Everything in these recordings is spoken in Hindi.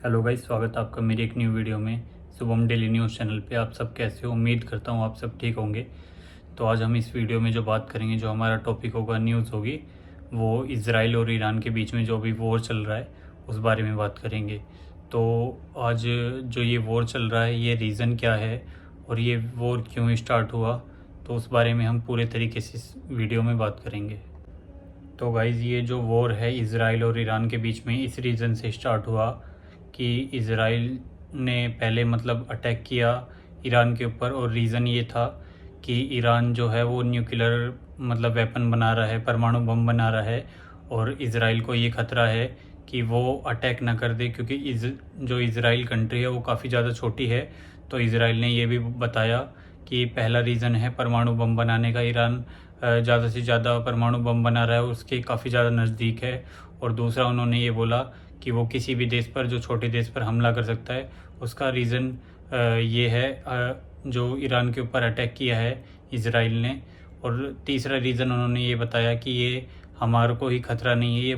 हेलो गाइस, स्वागत है आपका मेरी एक न्यू वीडियो में। शुभम डेली न्यूज़ चैनल पे आप सब कैसे हो? उम्मीद करता हूँ आप सब ठीक होंगे। तो आज हम इस वीडियो में जो बात करेंगे, जो हमारा टॉपिक होगा, न्यूज़ होगी, वो इज़राइल और ईरान के बीच में जो अभी वॉर चल रहा है उस बारे में बात करेंगे। तो आज जो ये वॉर चल रहा है, ये रीज़न क्या है और ये वॉर क्यों स्टार्ट हुआ, तो उस बारे में हम पूरे तरीके से इस वीडियो में बात करेंगे। तो गाइज़, ये जो वॉर है इज़राइल और ईरान के बीच में इस रीज़न से स्टार्ट हुआ कि इज़राइल ने पहले अटैक किया ईरान के ऊपर, और रीज़न ये था कि ईरान जो है वो न्यूक्लियर वेपन बना रहा है, परमाणु बम बना रहा है, और इज़राइल को ये खतरा है कि वो अटैक ना कर दे, क्योंकि जो इज़राइल कंट्री है वो काफ़ी ज़्यादा छोटी है। तो इज़राइल ने ये भी बताया कि पहला रीज़न है परमाणु बम बनाने का। ईरान ज़्यादा से ज़्यादा परमाणु बम बना रहा है, उसके काफ़ी ज़्यादा नज़दीक है। और दूसरा उन्होंने ये बोला कि वो किसी भी देश पर, जो छोटे देश पर हमला कर सकता है, उसका रीज़न ये है जो ईरान के ऊपर अटैक किया है इज़राइल ने। और तीसरा रीज़न उन्होंने ये बताया कि ये हमारे को ही खतरा नहीं है, ये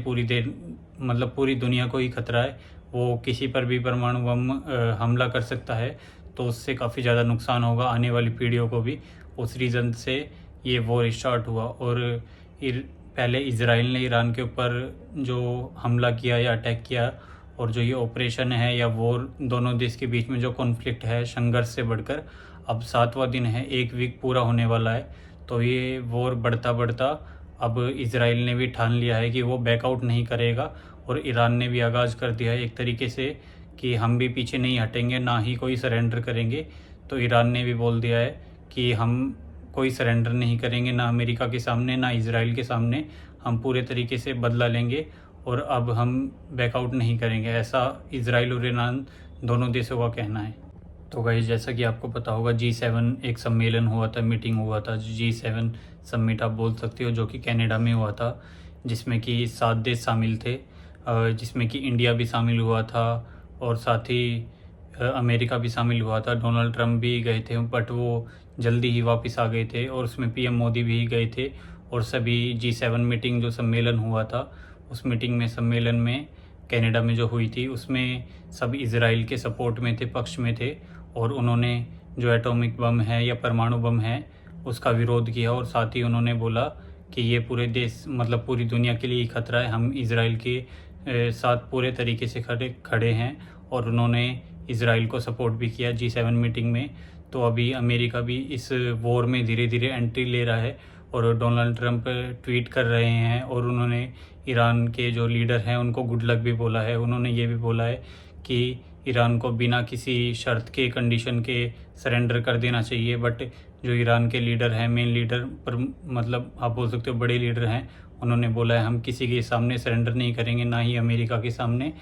पूरी दुनिया को ही खतरा है। वो किसी पर भी परमाणु बम हमला कर सकता है, तो उससे काफ़ी ज़्यादा नुकसान होगा आने वाली पीढ़ियों को भी। उस रीज़न से ये वॉर स्टार्ट हुआ। और पहले इज़राइल ने ईरान के ऊपर जो हमला किया या अटैक किया, और जो ये ऑपरेशन है या वॉर, दोनों देश के बीच में जो कॉन्फ्लिक्ट है, संघर्ष से बढ़कर अब 7वां दिन है, 1 वीक पूरा होने वाला है। तो ये वॉर बढ़ता बढ़ता अब इज़राइल ने भी ठान लिया है कि वो बैकआउट नहीं करेगा, और ईरान ने भी आगाज़ कर दिया है एक तरीके से कि हम भी पीछे नहीं हटेंगे, ना ही कोई सरेंडर करेंगे। तो ईरान ने भी बोल दिया है कि हम कोई सरेंडर नहीं करेंगे, ना अमेरिका के सामने, ना इज़राइल के सामने। हम पूरे तरीके से बदला लेंगे और अब हम बैकआउट नहीं करेंगे, ऐसा इज़राइल और ईरान दोनों देशों का कहना है। तो गाइस, जैसा कि आपको पता होगा, G7 एक सम्मेलन हुआ था, मीटिंग हुआ था, G7 समिट आप बोल सकते हो, जो कि कनाडा में हुआ था, जिसमें कि 7 देश शामिल थे, जिसमें कि इंडिया भी शामिल हुआ था, और साथ ही अमेरिका भी शामिल हुआ था। डोनाल्ड ट्रंप भी गए थे, बट वो जल्दी ही वापस आ गए थे, और उसमें पीएम मोदी भी गए थे। और सभी G7 मीटिंग जो सम्मेलन हुआ था, उस सम्मेलन में कनाडा में जो हुई थी, उसमें सब इज़राइल के सपोर्ट में थे, पक्ष में थे। और उन्होंने जो एटॉमिक बम है या परमाणु बम है, उसका विरोध किया। और साथ ही उन्होंने बोला कि ये पूरे देश, पूरी दुनिया के लिए खतरा है, हम इज़राइल के साथ पूरे तरीके से खड़े हैं। और उन्होंने इज़राइल को सपोर्ट भी किया G7 मीटिंग में। तो अभी अमेरिका भी इस वॉर में धीरे धीरे एंट्री ले रहा है, और डोनाल्ड ट्रंप ट्वीट कर रहे हैं, और उन्होंने ईरान के जो लीडर हैं उनको गुड लक भी बोला है। उन्होंने ये भी बोला है कि ईरान को बिना किसी शर्त के, कंडीशन के सरेंडर कर देना चाहिए। बट जो ईरान के लीडर हैं, मेन लीडर, पर आप बोल सकते हो बड़े लीडर हैं, उन्होंने बोला है हम किसी के सामने सरेंडर नहीं करेंगे, ना ही अमेरिका के सामने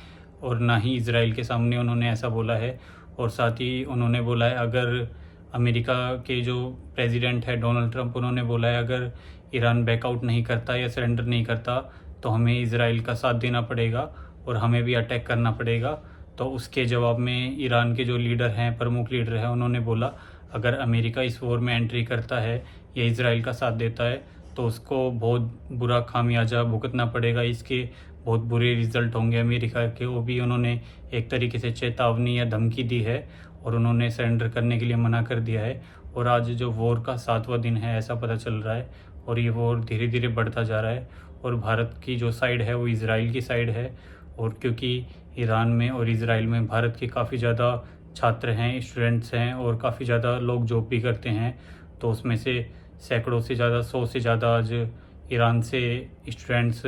और ना ही इज़राइल के सामने, उन्होंने ऐसा बोला है। और साथ ही उन्होंने बोला है, अगर अमेरिका के जो प्रेसिडेंट है डोनाल्ड ट्रंप, उन्होंने बोला है अगर ईरान बैकआउट नहीं करता या सरेंडर नहीं करता, तो हमें इज़राइल का साथ देना पड़ेगा और हमें भी अटैक करना पड़ेगा। तो उसके जवाब में ईरान के जो लीडर हैं, प्रमुख लीडर हैं, उन्होंने बोला अगर अमेरिका इस वॉर में एंट्री करता है या इज़राइल का साथ देता है, तो उसको बहुत बुरा खामियाजा भुगतना पड़ेगा, इसके बहुत बुरे रिजल्ट होंगे अमेरिका के। वो भी उन्होंने एक तरीके से चेतावनी या धमकी दी है, और उन्होंने सरेंडर करने के लिए मना कर दिया है। और आज जो वॉर का 7वां दिन है, ऐसा पता चल रहा है, और ये वॉर धीरे धीरे बढ़ता जा रहा है। और भारत की जो साइड है वो इज़राइल की साइड है। और क्योंकि ईरान में और इज़राइल में भारत के काफ़ी ज़्यादा छात्र हैं, स्टूडेंट्स हैं, और काफ़ी ज़्यादा लोग जॉब भी करते हैं, तो उसमें से सैकड़ों से ज़्यादा, 100 से ज़्यादा आज ईरान से स्टूडेंट्स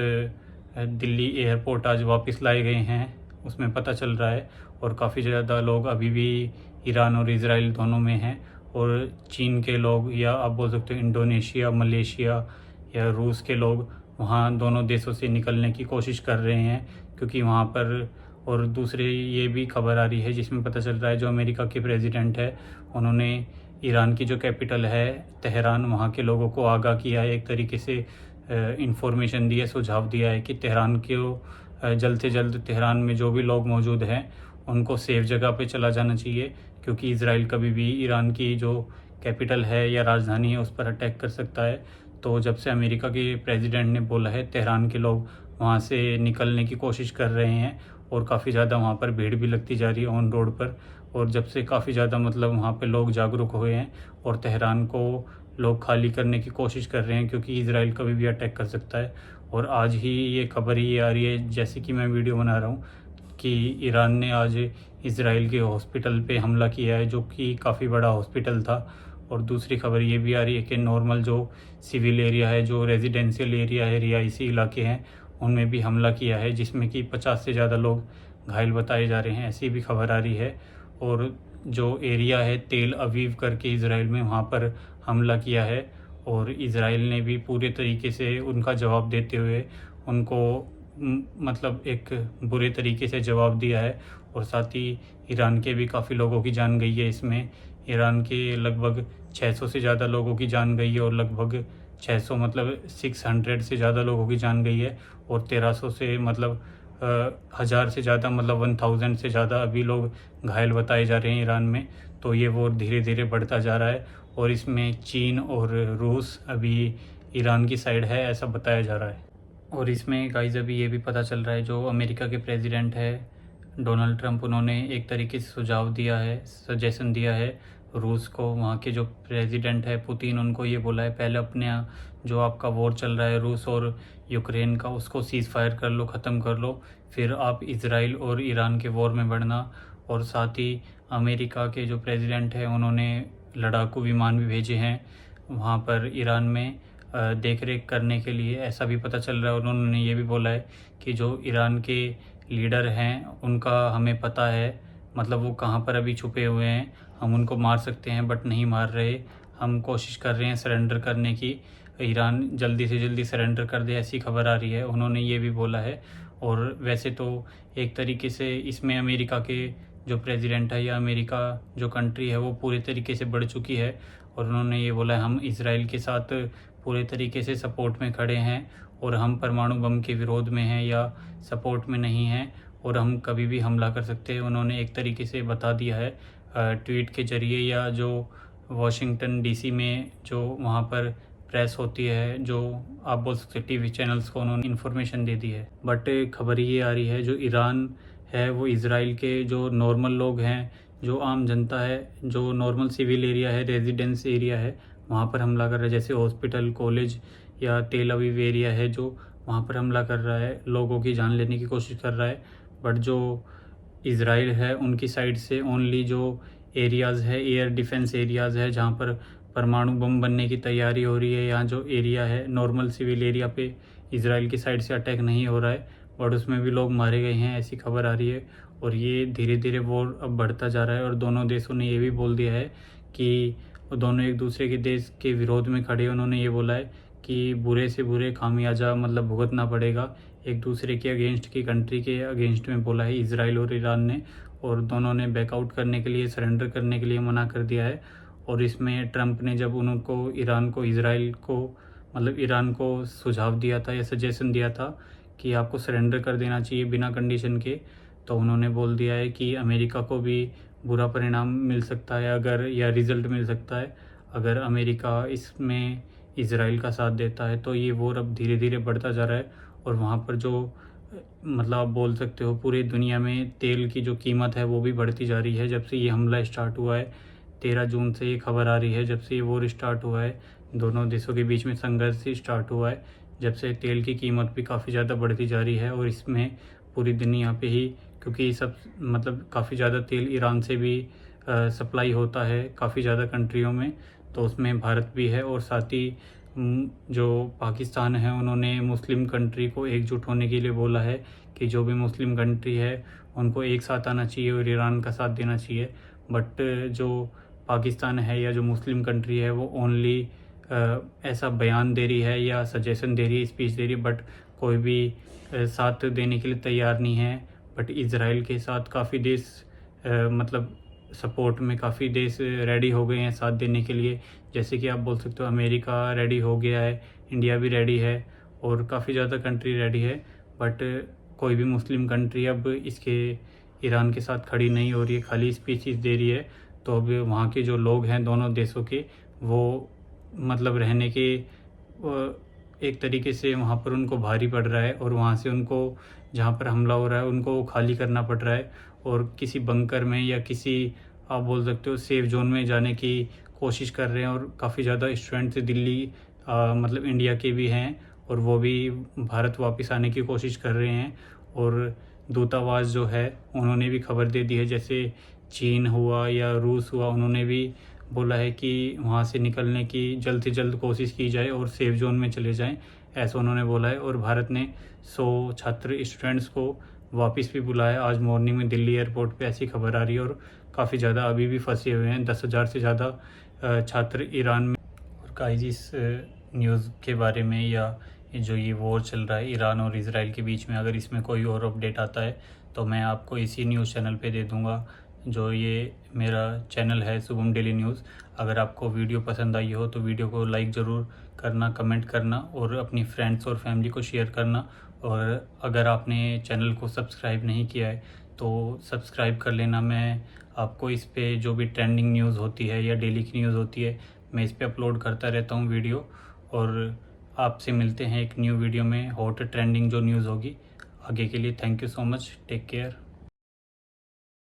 दिल्ली एयरपोर्ट आज वापस लाए गए हैं, उसमें पता चल रहा है। और काफ़ी ज़्यादा लोग अभी भी ईरान और इज़राइल दोनों में हैं। और चीन के लोग, या आप बोल सकते हो इंडोनेशिया, मलेशिया या रूस के लोग वहाँ दोनों देशों से निकलने की कोशिश कर रहे हैं, क्योंकि वहाँ पर। और दूसरे ये भी खबर आ रही है जिसमें पता चल रहा है, जो अमेरिका के प्रेसिडेंट है, उन्होंने ईरान की जो कैपिटल है तेहरान, वहाँ के लोगों को आगाह किया है, एक तरीके से इंफॉर्मेशन दी है, सुझाव दिया है कि तेहरान को जल्द से जल्द तेहरान में जो भी लोग मौजूद हैं उनको सेफ जगह पे चला जाना चाहिए, क्योंकि इज़राइल कभी भी ईरान की जो कैपिटल है या राजधानी है उस पर अटैक कर सकता है। तो जब से अमेरिका के प्रेसिडेंट ने बोला है, तेहरान के लोग वहाँ से निकलने की कोशिश कर रहे हैं, और काफ़ी ज़्यादा वहाँ पर भीड़ भी लगती जा रही है ऑन रोड पर। और जब से काफ़ी ज़्यादा मतलब वहाँ पे लोग जागरूक हुए हैं और तेहरान को लोग खाली करने की कोशिश कर रहे हैं, क्योंकि इजराइल कभी भी अटैक कर सकता है। और आज ही ये खबर ही आ रही है जैसे कि मैं वीडियो बना रहा हूँ कि ईरान ने आज इजराइल के हॉस्पिटल पे हमला किया है, जो कि काफ़ी बड़ा हॉस्पिटल था। और दूसरी खबर ये भी आ रही है कि नॉर्मल जो सिविल एरिया है, जो रेजिडेंशियल एरिया है, रिहायशी इलाके हैं, उनमें भी हमला किया है, जिसमें कि 50 से ज़्यादा लोग घायल बताए जा रहे हैं, ऐसी भी खबर आ रही है। और जो एरिया है तेल अवीव करके इजराइल में, वहाँ पर हमला किया है। और इजराइल ने भी पूरे तरीके से उनका जवाब देते हुए उनको मतलब एक बुरे तरीके से जवाब दिया है। और साथ ही ईरान के भी काफ़ी लोगों की जान गई है इसमें। ईरान के लगभग 600 से ज़्यादा लोगों की जान गई है, और लगभग 600 मतलब 600 से ज़्यादा लोगों की जान गई है। और 1300 से मतलब 1000 से ज़्यादा मतलब 1000 से ज़्यादा अभी लोग घायल बताए जा रहे हैं ईरान में। तो ये वो धीरे धीरे बढ़ता जा रहा है, और इसमें चीन और रूस अभी ईरान की साइड है, ऐसा बताया जा रहा है। और इसमें गाइस अभी ये भी पता चल रहा है, जो अमेरिका के प्रेसिडेंट है डोनाल्ड ट्रंप, उन्होंने एक तरीके से सुझाव दिया है, सजेशन दिया है रूस को। वहाँ के जो प्रेसिडेंट है पुतिन, उनको ये बोला है पहले अपने जो आपका वॉर चल रहा है रूस और यूक्रेन का, उसको सीज़ फायर कर लो, ख़त्म कर लो, फिर आप इजराइल और ईरान के वॉर में बढ़ना। और साथ ही अमेरिका के जो प्रेसिडेंट हैं, उन्होंने लड़ाकू विमान भी भेजे हैं वहाँ पर ईरान में देख रेख करने के लिए, ऐसा भी पता चल रहा है। और उन्होंने ये भी बोला है कि जो ईरान के लीडर हैं उनका हमें पता है, मतलब वो कहाँ पर अभी छुपे हुए हैं, हम उनको मार सकते हैं बट नहीं मार रहे, हम कोशिश कर रहे हैं सरेंडर करने की, ईरान जल्दी से जल्दी सरेंडर कर दे, ऐसी खबर आ रही है, उन्होंने ये भी बोला है। और वैसे तो एक तरीके से इसमें अमेरिका के जो प्रेसिडेंट है या अमेरिका जो कंट्री है वो पूरे तरीके से बढ़ चुकी है। और उन्होंने ये बोला है हम इसराइल के साथ पूरे तरीके से सपोर्ट में खड़े हैं, और हम परमाणु बम के विरोध में हैं या सपोर्ट में नहीं हैं, और हम कभी भी हमला कर सकते हैं, उन्होंने एक तरीके से बता दिया है ट्वीट के जरिए, या जो वॉशिंगटन डीसी में जो वहाँ पर प्रेस होती है, जो आप बोल सकते टीवी चैनल्स को, उन्होंने इन्फॉर्मेशन दे दी है। बट खबर ये आ रही है जो ईरान है वो इजराइल के जो नॉर्मल लोग हैं, जो आम जनता है, जो नॉर्मल सिविल एरिया है, रेजिडेंस एरिया है, वहाँ पर हमला कर रहा है, जैसे हॉस्पिटल, कॉलेज या तेल अवीव एरिया है, जो वहाँ पर हमला कर रहा है, लोगों की जान लेने की कोशिश कर रहा है। बट जो इजराइल है उनकी साइड से ओनली जो एरियाज़ है, एयर डिफेंस एरियाज़ है, जहाँ पर परमाणु बम बनने की तैयारी हो रही है, यहाँ जो एरिया है नॉर्मल सिविल एरिया पे इजराइल की साइड से अटैक नहीं हो रहा है, बट उसमें भी लोग मारे गए हैं, ऐसी खबर आ रही है। और ये धीरे धीरे वॉर अब बढ़ता जा रहा है, और दोनों देशों ने ये भी बोल दिया है कि दोनों एक दूसरे के देश के विरोध में खड़े। उन्होंने ये बोला है कि बुरे से बुरे खामियाजा मतलब भुगतना पड़ेगा, एक दूसरे के अगेंस्ट की कंट्री के अगेंस्ट में बोला है इजराइल और ईरान ने। और दोनों ने बैकआउट करने के लिए, सरेंडर करने के लिए मना कर दिया है। और इसमें ट्रंप ने जब उनको ईरान को, इजराइल को मतलब ईरान को सुझाव दिया था या सजेशन दिया था कि आपको सरेंडर कर देना चाहिए बिना कंडीशन के, तो उन्होंने बोल दिया है कि अमेरिका को भी बुरा परिणाम मिल सकता है अगर, या रिज़ल्ट मिल सकता है अगर अमेरिका इसमें इजराइल का साथ देता है। तो ये वॉर अब धीरे धीरे बढ़ता जा रहा है। और वहाँ पर जो मतलब आप बोल सकते हो पूरी दुनिया में तेल की जो कीमत है वो भी बढ़ती जा रही है, जब से ये हमला स्टार्ट हुआ है। 13 जून से ये खबर आ रही है, जब से ये वॉर स्टार्ट हुआ है, दोनों देशों के बीच में संघर्ष ही स्टार्ट हुआ है, जब से तेल की कीमत भी काफ़ी ज़्यादा बढ़ती जा रही है। और इसमें पूरी दुनिया पे ही, क्योंकि सब मतलब काफ़ी ज़्यादा तेल ईरान से भी सप्लाई होता है काफ़ी ज़्यादा कंट्रियों में, तो उसमें भारत भी है। और साथ ही जो पाकिस्तान है, उन्होंने मुस्लिम कंट्री को एकजुट होने के लिए बोला है कि जो भी मुस्लिम कंट्री है उनको एक साथ आना चाहिए और ईरान का साथ देना चाहिए। बट जो पाकिस्तान है या जो मुस्लिम कंट्री है वो ओनली ऐसा बयान दे रही है या सजेशन दे रही है, स्पीच दे रही है, बट कोई भी साथ देने के लिए तैयार नहीं है। बट इज़राइल के साथ काफ़ी देश मतलब सपोर्ट में काफ़ी देश रेडी हो गए हैं साथ देने के लिए, जैसे कि आप बोल सकते हो अमेरिका रेडी हो गया है, इंडिया भी रेडी है, और काफ़ी ज़्यादा कंट्री रेडी है। बट कोई भी मुस्लिम कंट्री अब इसके ईरान के साथ खड़ी नहीं हो रही है, खाली स्पीचेस दे रही है। तो अब वहाँ के जो लोग हैं दोनों देशों के, वो मतलब रहने के एक तरीके से वहाँ पर उनको भारी पड़ रहा है, और वहाँ से उनको जहाँ पर हमला हो रहा है उनको खाली करना पड़ रहा है और किसी बंकर में या किसी आप बोल सकते हो सेफ जोन में जाने की कोशिश कर रहे हैं। और काफ़ी ज़्यादा स्टूडेंट्स दिल्ली मतलब इंडिया के भी हैं और वो भी भारत वापस आने की कोशिश कर रहे हैं। और दूतावास जो है उन्होंने भी खबर दे दी है, जैसे चीन हुआ या रूस हुआ, उन्होंने भी बोला है कि वहाँ से निकलने की जल्द से जल्द कोशिश की जाए और सेफ जोन में चले जाएं, ऐसा उन्होंने बोला है। और भारत ने 100 छात्र स्टूडेंट्स को वापस भी बुलाया। आज मॉर्निंग में दिल्ली एयरपोर्ट पे ऐसी खबर आ रही है और काफ़ी ज़्यादा अभी भी फंसे हुए हैं 10,000 से ज़्यादा छात्र ईरान में। और गाइस इस न्यूज़ के बारे में या जो ये वॉर चल रहा है ईरान और इजराइल के बीच में, अगर इसमें कोई और अपडेट आता है तो मैं आपको इसी न्यूज़ चैनल पे दे दूंगा। जो ये मेरा चैनल है शुभम डेली न्यूज़। अगर आपको वीडियो पसंद आई हो तो वीडियो को लाइक ज़रूर करना, कमेंट करना और अपनी फ्रेंड्स और फैमिली को शेयर करना। और अगर आपने चैनल को सब्सक्राइब नहीं किया है तो सब्सक्राइब कर लेना। मैं आपको इस पे जो भी ट्रेंडिंग न्यूज़ होती है या डेली की न्यूज़ होती है मैं इस पे अपलोड करता रहता हूँ वीडियो। और आपसे मिलते हैं एक न्यू वीडियो में हॉट ट्रेंडिंग जो न्यूज़ होगी। आगे के लिए thank you so much, take care.